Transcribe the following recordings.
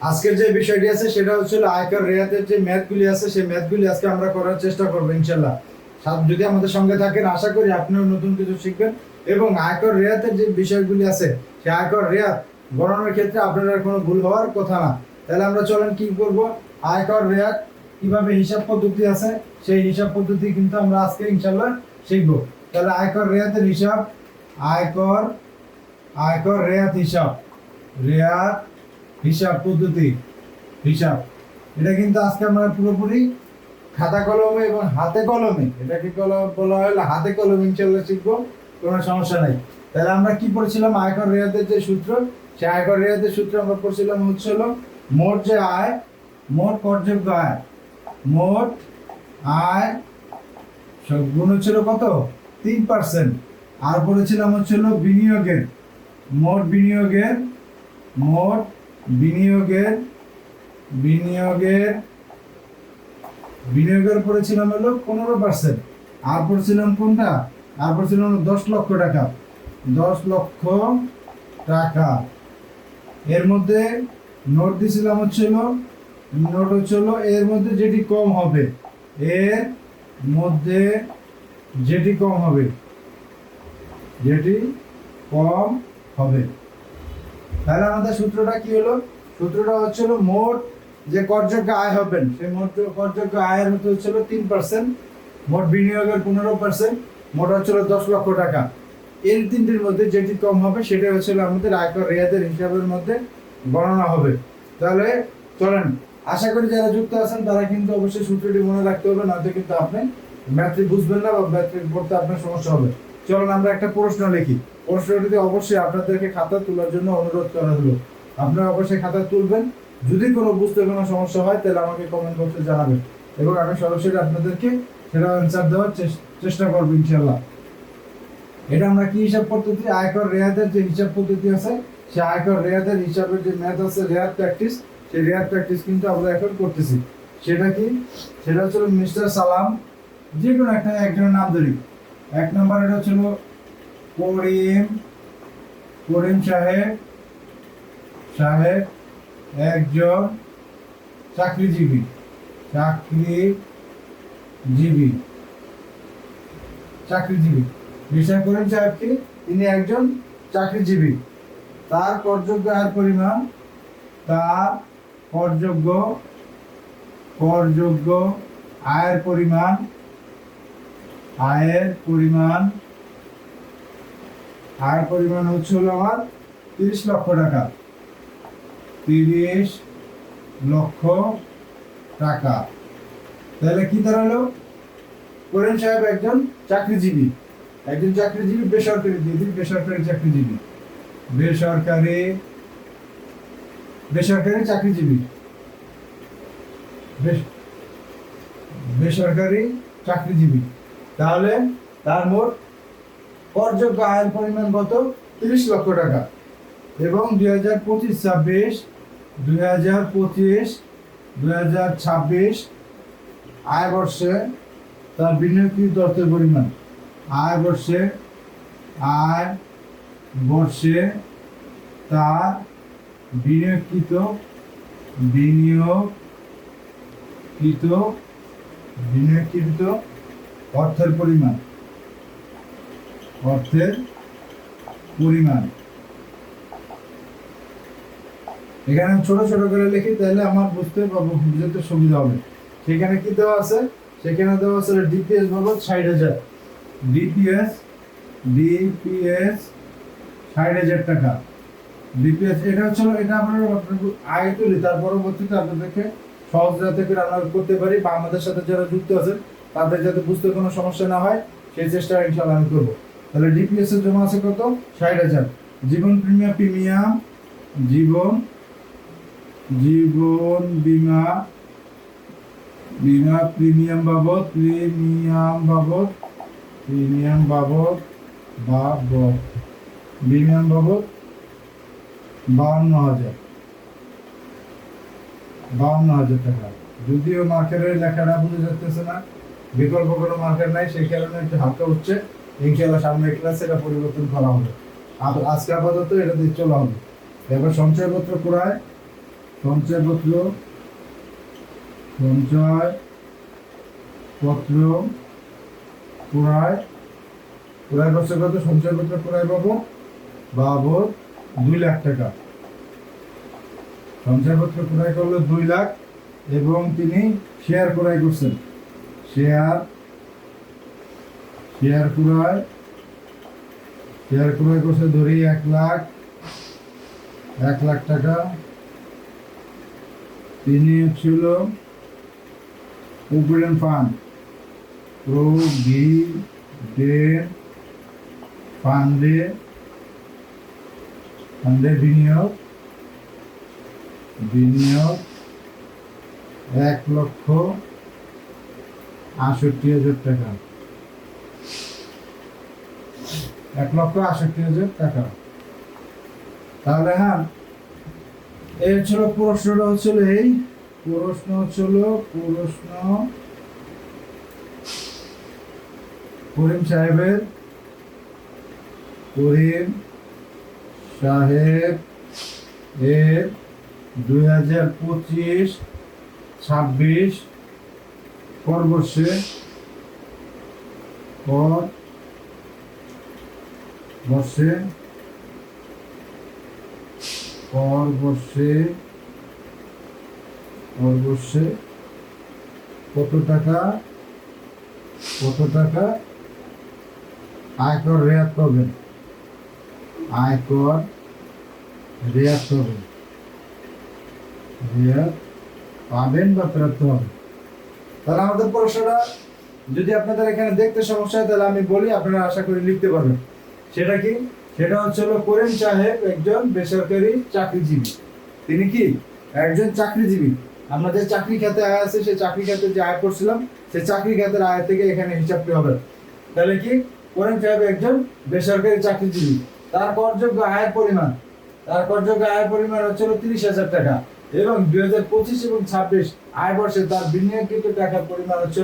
আজকের যে বিষয়টি আছে সেটা হচ্ছে আয়কর রেয়াতের যে ম্যাথগুলি আছে সেই ম্যাথগুলি আজকে আমরা করার চেষ্টা করবো ইনশাল্লাহ। যদি আমাদের সঙ্গে থাকেন আশা করি আপনিও নতুন কিছু শিখবেন এবং আয়কর রেয়াতের যে বিষয়গুলি আছে সেই আয়কর রেয়াত গণনার ক্ষেত্রে আপনার কোনো ভুল হওয়ার কথা না। তাহলে আমরা চলেন কি করব, আয়কর রেয়াত কিভাবে হিসাব পদ্ধতি আছে সেই হিসাব পদ্ধতি কিন্তু আমরা আজকে ইনশাল্লাহ শিখবো। তাহলে আয়কর রেয়াতের হিসাব, আয়কর আয়কর রেয়াত হিসাব, রেয়াত হিসাব পদ্ধতি, হিসাব এটা কিন্তু আজকে আমরা পুরোপুরি খাতা কলমে এবং হাতে কলমে, এটাকে বলা হয় হাতে কলমে ইনশাআল্লাহ শিখবো, কোনো সমস্যা নাই। তাহলে আমরা কি পড়ছিলাম, আয়কর রেয়াতের যে সূত্র, সেই আয়কর রেয়াতের সূত্র আমরা পড়ছিলাম হচ্ছে হলো মোট যে আয়, মোট করযোগ্য আয়, মোট আয় গুণ হচ্ছিল কত 3%, আর পড়েছিলাম হচ্ছে হলো বিনিয়োগের, মোট বিনিয়োগের, মোট বিনিয়োগের বিনিয়োগের বিনিয়োগের পড়েছিলাম হলো 15%, আর পড়ছিলাম কোনটা, আর পড়ছিলাম 10 লক্ষ টাকা, 10 লক্ষ টাকা। এর মধ্যে নোট দিছিলাম হচ্ছিল, নোট হচ্ছিল এর মধ্যে যেটি কম হবে, এর মধ্যে যেটি কম হবে, যেটি কম হবে। তাহলে আমাদের সূত্রটা কি হলো, সূত্রটা হচ্ছিল মোট যে করযোগ্য আয় হবেন সেই মোট করযোগ্য আয়ের মধ্যে হচ্ছিল 3%, মোট বিনিয়োগের 15%, মোট হচ্ছিল 10 লক্ষ টাকা। এই তিনটির মধ্যে যেটি কম হবে সেটা হচ্ছিল আমাদের আয়কর রেয়াতের হিসাবের মধ্যে গণনা হবে। তাহলে চলেন, আশা করি যারা যুক্ত আছেন তারা কিন্তু অবশ্যই সূত্রটি মনে রাখতে হবে, নয়তো কিন্তু আপনি ম্যাথ্রিক বুঝবেন না বা ম্যাথ্রিক পড়তে আপনার সমস্যা হবে। চলুন আমরা একটা প্রশ্ন লিখি, প্রশ্নটিতে অবশ্যই আপনাদেরকে খাতা তোলার জন্য অনুরোধ করা হলো। আপনারা অবশ্যই খাতা তুলবেন, যদি কোনো বুঝতে কোনো সমস্যা হয় তাহলে আমাকে কমেন্ট বক্সে জানাবেন এবং আমি সরাসরি আপনাদেরকে সেটা অ্যান্সার দেওয়ার চেষ্টা করবো ইনশাল্লাহ। এটা আমরা কি হিসাব পদ্ধতি, আয়কর রেয়াতের যে হিসাব পদ্ধতি আছে সেই আয়কর রেয়াতের হিসাবের যে ম্যাথ আছে রেয়াত প্র্যাকটিস, সেই রেয়াত প্র্যাকটিস কিন্তু আমরা এখন করতেছি। সেটা কি, সেটা হচ্ছে মিস্টার সালাম, যে কোনো একটা একজনের নাম ধরি। এক নম্বর এটা হচ্ছিল করিম, করিম সাহেব, সাহেব একজন চাকরিজীবী, চাকরিজীবী, চাকরিজীবী। মিস্টার করিম সাহেব কি, তিনি একজন চাকরিজীবী। তার করযোগ্য আয়ের পরিমাণ, তার করযোগ্য করযোগ্য আয়ের পরিমাণ, আয়ের পরিমাণ, আয়ের পরিমাণ হচ্ছে হলো আমার 30 লক্ষ টাকা, 30 লক্ষ টাকা। তাহলে কি দাঁড়ালো, করিম সাহেব একজন চাকরিজীবী, একজন চাকরিজীবী বেসরকারি, বেসরকারি চাকরিজীবী, বেসরকারি বেসরকারি চাকরিজীবী, বেসরকারি চাকরিজীবী। তাহলে তার মোট করযোগ্য আয়ের পরিমাণ কত, 30 লক্ষ টাকা। এবং 2025-26, 2025-2026 আয় বর্ষে তার বিনিয়োগকৃত অর্থের পরিমাণ, আয় বর্ষে, আয় বর্ষে তার বিনিয়োগকৃত বিনিয়োগকৃত বিনিয়োগকৃত অর্থের পরিমাণ, অর্থের পরিমাণ। এখানে ছোট ছোট করে লিখি তাহলে আমার বুঝতে বুঝতে সুবিধা হবে। সেখানে কি দেওয়া আছে, সেখানে দেওয়া আছে ডিপিএস বাবদ 60,000, ডিপিএস 60,000 টাকা। ডিপিএস এটা হচ্ছে, এটা আমরা আগে তুলি, তার পরবর্তীতে আপনাদেরকে সহজ যাতে করে আমরা করতে পারি বা আমাদের সাথে যারা যুক্ত আছেন তাদের যাতে বুঝতে কোনো সমস্যা না হয় সেই চেষ্টা ইনশাআল্লাহ আমি করবো। তাহলে ডিপিএস এর জমা আছে কত, 60,000। জীবন প্রিমিয়াম, জীবন জীবন বীমা, বীমা প্রিমিয়াম বাবদ, প্রিমিয়াম বাবদ 52,000 টাকা। যদিও মার্কেটের লেখাটা বুঝে যাচ্ছে না, বিকল্প কোনো মার্কেট নাই, সেই কারণে একটু হালকা হচ্ছে। ইনশাআল্লাহ সামনে ক্লাসে এটা পরিবর্তন করা হবে। আজকে আপাতত এটা দিয়ে চলা হবে। এবার সঞ্চয়পত্র ক্রয়, সঞ্চয়পত্র সঞ্চয়পত্র ক্রয় ক্রয় করছে কত? সঞ্চয়পত্র ক্রয় বাবদ 2 লাখ টাকা। সঞ্চয়পত্র ক্রয় করলো 2 লাখ এবং তিনি শেয়ার ক্রয় করছেন। শেয়ার ক্রয় করছে ধরি 1 লাখ টাকা। তিনি ছিল প্রভিডেন্ট ফান্ডে বিনিয়োগ 1,68,000 টাকা। 1,68,000 টাকা। তাহলে হ্যাঁ, এই ছিল প্রশ্নটা হচ্ছিল এই প্রশ্ন করিম সাহেব এর 2025-26 করবর্ষে কত টাকা আয়কর রেয়াত পাবেন। পাবেন বা প্রাপ্ত হবে। তাহলে আমাদের প্রশ্নটা যদি আপনাদের এখানে দেখতে সমস্যা হয় তাহলে আমি বলি, আপনারা আশা করি লিখতে পারবেন। সেটা কি? সেটা হচ্ছে করিম সাহেব একজন বেসরকারি চাকরিজীবী। তিনি কি? একজন চাকরিজীবী। আমরা যে চাকরি খাতে আয় আছে, সেই চাকরি খাতে যে আয় করছিলাম, সেই চাকরি খাতের আয় থেকে এখানে হিসাবটি হবে। তাহলে কি? করিম সাহেব একজন বেসরকারি চাকরিজীবী। তার করযোগ্য আয়ের পরিমাণ হচ্ছে 30,000 টাকা এবং 2025 এবং 26 আয় বর্ষে তার বিনিয়োগকৃত টাকার পরিমাণ হচ্ছে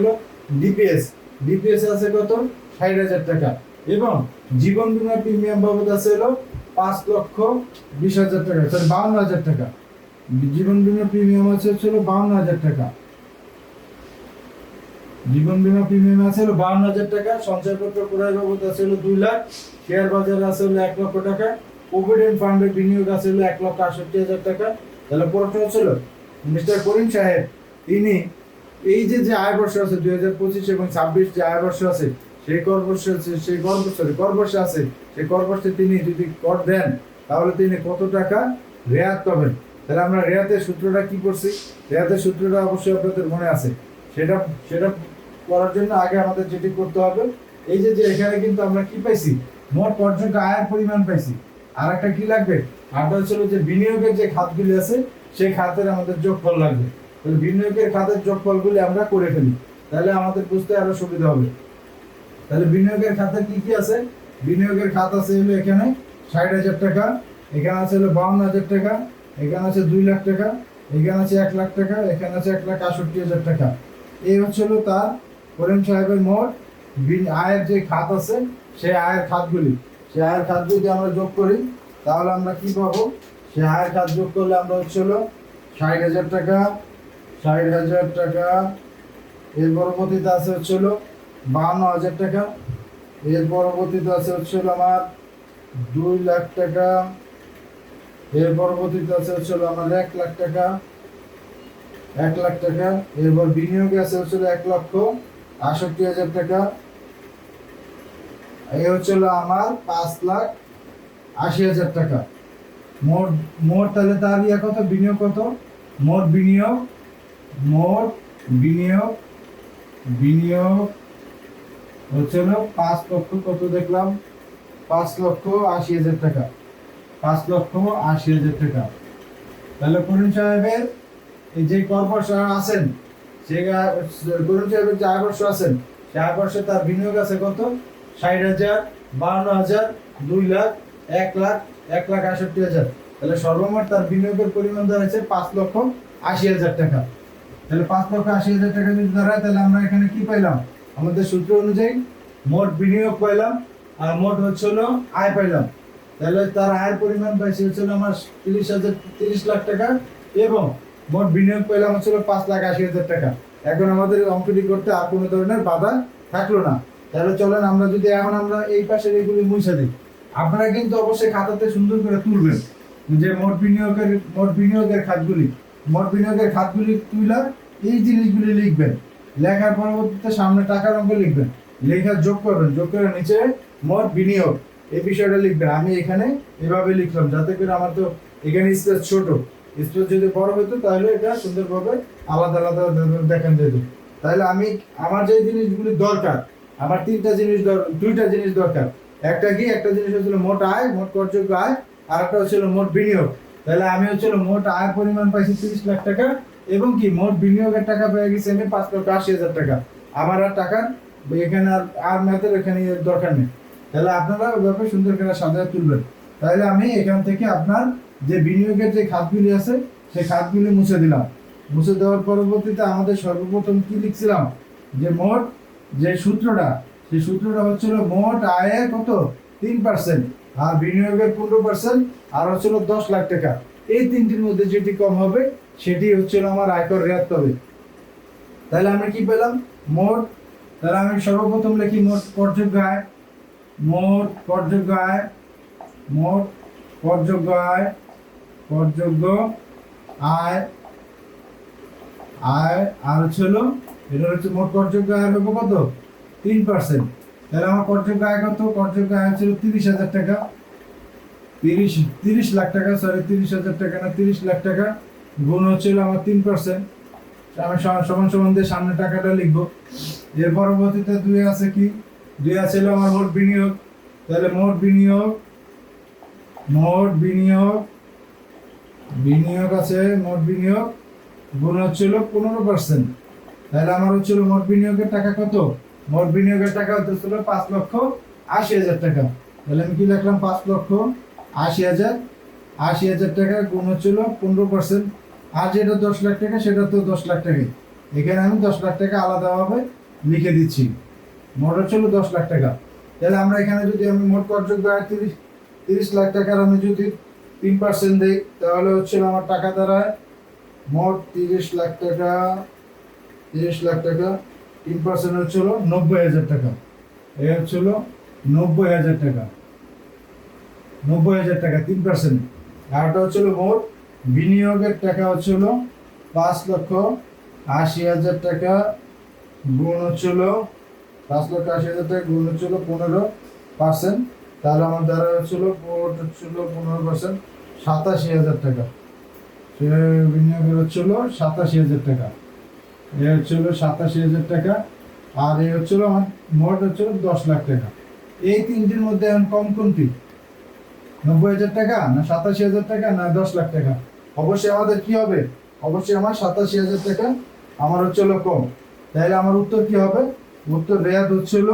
ডিপিএস আছে কত? 60,000 টাকা এবং জীবন বীমা প্রিমিয়াম বাবদ আছে 5,20,000 টাকা, সরি 52,000 টাকা। জীবন বীমা প্রিমিয়াম আছে 52,000 টাকা। সঞ্চয়পত্র ক্রয় বাবদ আছে 2 লাখ। শেয়ার বাজারে আছে 1 লক্ষ টাকা। প্রভিডেন্ট ফান্ডের বিনিয়োগ আছে 1,68,000 টাকা। তাহলে প্রশ্ন হচ্ছিল মিস্টার করিম সাহেব তিনি এই যে আয় বর্ষ আছে 2025 এবং 26 যে আয় বর্ষ আছে, সেই করবর্ষে তিনি যদি কর দেন তাহলে তিনি কত টাকা রেয়াত পাবেন। তাহলে আমরা রেয়াতের সূত্রটা কি করছি? রেয়াতের সূত্রটা অবশ্যই আপনাদের মনে আছে। সেটা করার জন্য আগে আমাদের যেটি করতে হবে, এই যে এখানে কিন্তু আমরা কি পাইছি? মোট পর্যন্ত আয়ের পরিমাণ পাইছি। আর একটা কি লাগবে? আরটা হচ্ছিল যে বিনিয়োগের যে খাতগুলি আছে সেই খাতের আমাদের যোগফল লাগবে। তাহলে বিনিয়োগের খাতের যোগফলগুলি আমরা করে ফেলি, তাহলে আমাদের বুঝতে আরো সুবিধা হবে। তাহলে বিনিয়োগের খাতে কি আছে? বিনিয়োগের খাত আছে এখানে 60,000 টাকা, এখানে আছে 52,000 টাকা, এখানে আছে 2 লাখ টাকা, এখানে আছে 1 লাখ টাকা, এখানে আছে 1,68,000 টাকা। এই হচ্ছে তার করিম সাহেবের মোট আয়ের যে খাত আছে, সেই আয়ের খাতগুলি আমরা যোগ করি তাহলে আমরা কি পাবো? সেই আয়ের খাত যোগ করলে আমরা হচ্ছে 60,000 টাকা। এর পরবর্তীতে আছে 52,000 টাকা। এর পরবর্তীতে আছে আমার 2 লাখ টাকা। এর পরবর্তীতে আছে আমার 1 লাখ টাকা। এরপর বিনিয়োগে আছে 1,68,000 টাকা। এই হচ্ছে আমার 5,80,000 টাকা। মোট তাহলে তার কত? বিনিয়োগ কত? মোট বিনিয়োগ হচ্ছে 5 লক্ষ কত দেখলাম? 5,80,000 টাকা। 5,80,000 টাকা। তাহলে করিম সাহেবের এই যে করবর্ষ আছেন, করিম সাহেবের যে আয় বর্ষ আছেন, সেই আয় বর্ষে তার বিনিয়োগ আছে কত? 60,000, 52,000, 2 লাখ, 1 লাখ, 1,68,000। তাহলে সর্বমোট তার বিনিয়োগের পরিমাণ দাঁড়াচ্ছে 5,80,000 টাকা। তাহলে 5,80,000 টাকা যদি দাঁড়ায় তাহলে আমরা এখানে কি পাইলাম? আমাদের সূত্র অনুযায়ী মোট বিনিয়োগ পাইলাম আর মোট হচ্ছে আয় পাইলাম। তাহলে তার আয়ের পরিমাণ পাইছে আমার 30 লাখ টাকা এবং মোট বিনিয়োগ পেলাম হচ্ছিল 5,80,000 টাকা। এখন আমাদের অঙ্কটি করতে আর কোনো ধরনের বাধা থাকলো না। তাহলে চলেন আমরা যদি এখন আমরা এই পাশের এইগুলি মুছে দিই। আপনারা কিন্তু অবশ্যই খাতাতে সুন্দর করে তুলবেন যে মোট বিনিয়োগের খাতগুলি তুইলা এই জিনিসগুলি লিখবেন। লেখার পরবর্তীতে সামনে টাকার অঙ্ক লিখবেন, লেখা যোগ করবেন, যোগ করে নিচে মোট বিনিয়োগ এই বিষয়টা লিখবেন। আমি এখানে এভাবে লিখলাম যাতে করে আমার তো এখানে স্পেস ছোট, স্পেস যদি বড় হতো তাহলে এটা সুন্দরভাবে আলাদা আলাদা দেখান যেত। তাহলে আমি আমার যে জিনিসগুলি দরকার, আমার দুইটা জিনিস দরকার। একটা জিনিস হচ্ছিল মোট আয়, মোট করযোগ্য আয়, আর একটা হচ্ছিল মোট বিনিয়োগ। তাহলে আমি হচ্ছিল মোট আয়ের পরিমাণ পাইছি 30 লাখ টাকা এবং কি মোট বিনিয়োগের টাকা পেয়ে গেছি আমি 5,80,000 টাকা। আমার আর টাকার এখানে আর ম্যাথের এখানে দরকার নেই। তাহলে আপনারা ওইভাবে সুন্দর করে সাজায় তুলবেন। তাহলে আমি এখান থেকে আপনার যে বিনিয়োগের যে খাতগুলি আছে সেই খাতগুলি মুছে দিলাম। মুছে দেওয়ার পরবর্তীতে আমাদের সর্বপ্রথম কি লিখছিলাম যে মোট যে সূত্রটা, সেই সূত্রটা হচ্ছিল মোট আয়ের কত 3% আর বিনিয়োগের 15% আর হচ্ছিল 10 লাখ টাকা। এই তিনটির মধ্যে যেটি কম হবে সেটি হচ্ছিল আমার আয়কর রেয়াত পাবে। তাহলে আমরা কি পেলাম মোট। তাহলে আমি সর্বপ্রথম লিখি মোট করযোগ্য আয়, আয় আর হচ্ছিল এটা হচ্ছে মোট করযোগ্য আয়ের হবে কত 3%। তাহলে আমার করযোগ্য আয় কত? করযোগ্য আয় হচ্ছিল 30,000 টাকা, 30 লাখ টাকা, সরি 30,000 টাকা না 30 লাখ টাকা গুণ হচ্ছিল আমার 3%। আমি সমান সমান দিয়ে সামনে টাকাটা লিখবো। এর পরবর্তীতে 2 আছে কি? 2 আছে আমার মোট বিনিয়োগ। তাহলে মোট বিনিয়োগ আছে, মোট বিনিয়োগ গুণ হচ্ছিল 15%। তাহলে আমার হচ্ছিল মোট বিনিয়োগের টাকা কত? মোট বিনিয়োগের টাকা হচ্ছিল 5,80,000 টাকা। তাহলে আমি কি লিখলাম 5,80,000 টাকা গুণ হচ্ছিল 15%। আর যেটা 10 লাখ টাকা সেটা তো 10 লাখ টাকাই, এখানে আমি 10 লাখ টাকা আলাদাভাবে লিখে দিচ্ছি। মোট হচ্ছিল 10 লাখ টাকা। তাহলে আমরা এখানে যদি আমি মোট করযোগ্য আয় 30 লাখ টাকার আমি যদি 3% দিই তাহলে হচ্ছিল আমার টাকা দাঁড়ায় মোট 30 লাখ টাকা 3% হচ্ছিল 90,000 টাকা। এই হচ্ছিল 90,000 টাকা, 3%। আর এটা হচ্ছিল মোট বিনিয়োগের টাকা হচ্ছিল 5,80,000 টাকা গুণ হচ্ছিল 5,80,000 টাকা গুণ হচ্ছিল 15%। তাহলে আমার দ্বারা হচ্ছিল 15%, 87,000 টাকা। সে বিনিয়োগের হচ্ছিল 87,000 টাকা। এ হচ্ছিল 87,000 টাকা। আর এই হচ্ছিল আমার মোট হচ্ছিল 10 লাখ টাকা। এই তিনটির মধ্যে এখন কম কোনটি? 90,000 টাকা না 87,000 টাকা না 10 লাখ টাকা? অবশ্যই আমাদের কি হবে? অবশ্যই আমার 87,000 টাকা আমার হচ্ছিল কম। তাহলে আমার উত্তর কি হবে? উত্তর রেয়াত হচ্ছিল,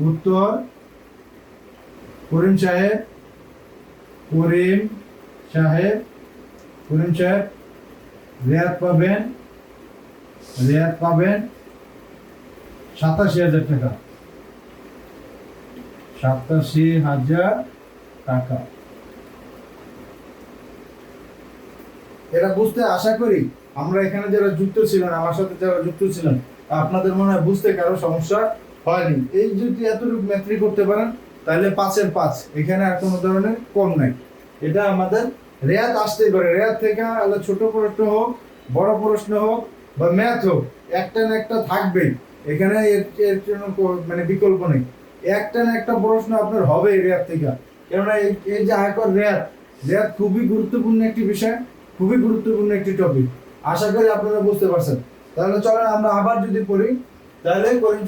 উত্তর করিম সাহেব রেয়াত পাবেন 87,000 টাকা, 87,000 টাকা। এটা বুঝতে আশা করি আমরা এখানে যারা যুক্ত ছিলেন, আমার সাথে যারা যুক্ত ছিলেন, আপনাদের মনে হয় বুঝতে কারো সমস্যা হয়নি। এই যদি এতটুকু ম্যাথ্রি করতে পারেন তাহলে 5-এর 5, এখানে আর কোনো ধরনের কম নাই। এটা আমাদের রেয়াত আসতেই পারে। রেয়াত থেকে ছোট প্রশ্ন হোক, বড় প্রশ্ন হোক বা ম্যাথ হোক, একটা না একটা থাকবেই এখানে। এর জন্য মানে বিকল্প নেই, একটা না একটা প্রশ্ন আপনার হবে রেয়াত থেকে। কেননা এই যে আয়কর রেয়াত খুবই গুরুত্বপূর্ণ একটি বিষয়, খুবই গুরুত্বপূর্ণ একটি টপিক। আশা করি আপনারা বুঝতে পারছেন। তাহলে চলেন আমরা আবার যদি পড়ি, তাহলে করিম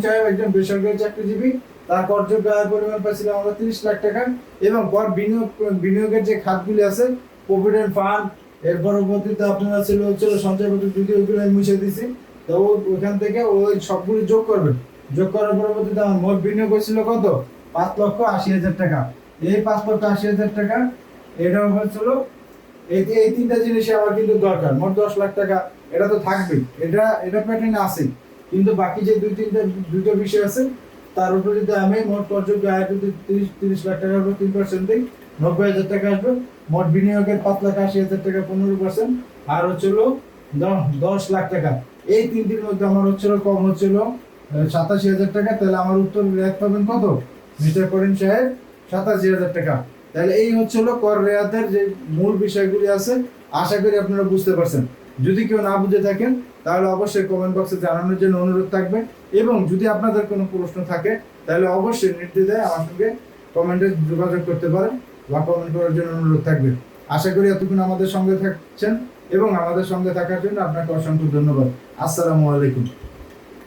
সাহেব একজন বেসরকারি চাকরিজীবী, তার করযোগ্য আয়ের পরিমাণ পাইছিলাম আমরা 30 লাখ টাকা এবং বিনিয়োগের যে খাতগুলি আছে প্রভিডেন্ট ফান্ড, এর পরবর্তীতে আপনারা ছিল সঞ্চয়পত্র, যদি ওইগুলো আমি মুছে দিছি, তো ওইখান থেকে ওই সবগুলি যোগ করবেন। যোগ করার পরবর্তীতে আমার মোট বিনিয়োগ হয়েছিল কত? 5,80,000 টাকা। এই 5,80,000 টাকা এটা হচ্ছিল এই তিনটা জিনিসই আমার কিন্তু দরকার। মোট 10 লাখ টাকা এটা তো থাকবেই, এটা প্যাটার্নে আছে। কিন্তু বাকি যে দুটো বিষয় আছে তার উপর যদি আমি মোট করযোগ্য আয় যদি 30 লাখ টাকার উপর 3% দিই, 90,000 টাকা আসবে। মোট বিনিয়োগের 5,80,000 টাকা 15%, আর হচ্ছিল 10 লাখ টাকা। এই তিনটির মধ্যে আমার হচ্ছিল কম হচ্ছিল 87,000 টাকা। তাহলে আমার উত্তর রেয়াত পাবেন কত মিস্টার করিম সাহেব? 87,000 টাকা। তাহলে এই হচ্ছিল কর রেয়াতের যে মূল বিষয়গুলি আছে। আশা করি আপনারা বুঝতে পারছেন। যদি কেউ না বুঝে থাকেন তাহলে অবশ্যই কমেন্ট বক্সে জানানোর জন্য অনুরোধ থাকবে, এবং যদি আপনাদের কোনো প্রশ্ন থাকে তাহলে অবশ্যই নির্দ্বিধায় আমার সঙ্গে কমেন্টে যোগাযোগ করতে পারেন বা কমেন্ট করার জন্য অনুরোধ থাকবে। আশা করি এতক্ষণ আমাদের সঙ্গে থাকছেন, এবং আমাদের সঙ্গে থাকার জন্য আপনাকে অসংখ্য ধন্যবাদ। আসসালামু আলাইকুম।